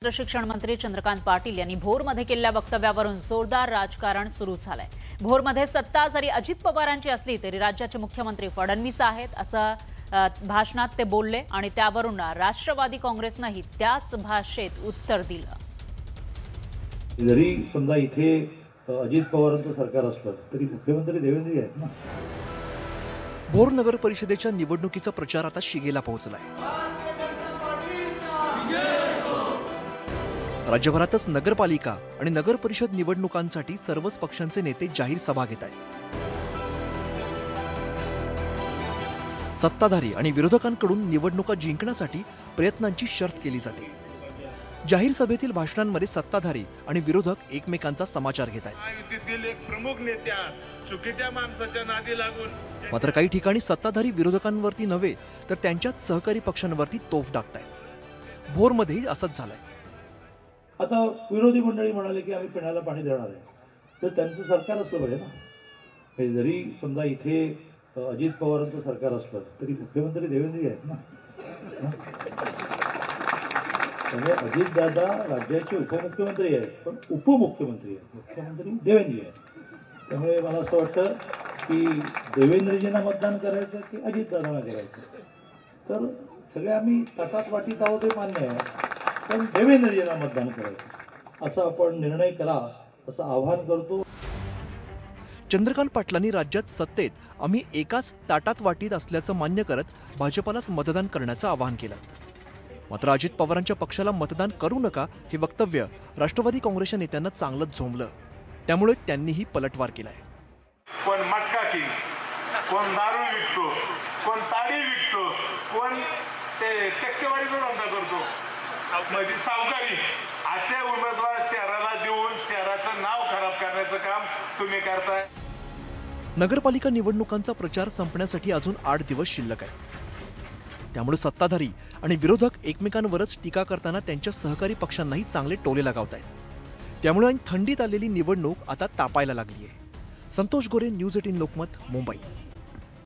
प्रशिक्षण मंत्री चंद्रकांत पाटील यांनी भोरमध्ये केलेल्या वक्तव्यावरून जोरदार राजकारण सुरू झालंय। भोरमध्ये सत्ता जरी अजित पवारांची असली तरी राज्याचे मुख्यमंत्री फडणवीस आहेत असं भाषणात ते बोलले आणि त्यावरून राष्ट्रवादी काँग्रेसनेही त्याच भाषेत उत्तर दिलं। जरी समजा इथे अजित पवारांचं सरकार असलं तरी मुख्यमंत्री देवेंद्र आहेत ना। भोर नगर परिषदेच्या निवडणुकीचा प्रचार आता शिगेला पोहोचलाय। राज्यभरातच नगरपालिका आणि नगर परिषद निवडणुकांसाठी सर्वच पक्षांचे नेते जाहीर सभा घेत आहेत। सत्ताधारी आणि विरोधकांकडून निवडणुका जिंकण्यासाठी प्रयत्नांची शर्त केली जाते। जाहीर सभेतील भाषणांमध्ये सत्ताधारी आणि विरोधक एकमेकांचा समाचार घेत आहेत। एक प्रमुख नेत्या चुकीच्या माणसाच्या नादी लागून मात्र काही ठिकाणी सत्ताधारी विरोधकांवरती नव्हे तर त्यांच्याच सहकारी पक्षांवरती तोफ टाकतायत। भोरमध्येही असंच झालंय। आता विरोधी मंडळी म्हणाले की आम्ही पिण्याला पाणी देणार आहे, तर त्यांचं सरकार असलं पाहिजे ना। जरी समजा इथे अजित पवारांचं सरकार असलं तरी मुख्यमंत्री देवेंद्र आहेत ना। म्हणजे अजितदादा राज्याचे उपमुख्यमंत्री आहेत, पण उपमुख्यमंत्री आहेत, मुख्यमंत्री देवेंद्र आहेत। त्यामुळे मला असं वाटतं की देवेंद्रजींना मतदान करायचं की अजितदादांना करायचं, तर सगळे आम्ही ताटात वाटीत आहोत हे मान्य आहे, पण देवेंद्रजींना मतदान करायचं असं आपण निर्णय करा असं आवाहन करतो। चंद्रकांत पाटलांनी राज्यात सत्तेत आम्ही एकाच ताटात वाटीत असल्याचं मान्य करत भाजपलाच मतदान करण्याचं आवाहन केलं। मात्र अजित पवारांच्या पक्षाला मतदान करू नका हे वक्तव्य राष्ट्रवादी काँग्रेसच्या नेत्यांना चांगलंच झोंबलं, त्यामुळे त्यांनीही पलटवार केलाय। कोण मटका की कोण दारू विकतो, कोण ताडी विकतो, कोण ते टक्केवारीचा धंदा करतो, म्हणजे सावकारी, असे उमेदवार शहराला देऊन शहराचं नाव खराब करण्याचं काम तुम्ही करताय। नगरपालिका निवडणुकांचा प्रचार संपण्यासाठी अजून 8 दिवस शिल्लक आहे। त्यामुळे सत्ताधारी आणि विरोधक एकमेकांवरच टीका करताना त्यांच्या सहकारी पक्षांनाही चांगले टोले लगावत आहेत। त्यामुळे थंडीत आलेली निवडणूक आता तापायला लागली आहे। संतोष गोरे, न्यूज 18 लोकमत, मुंबई।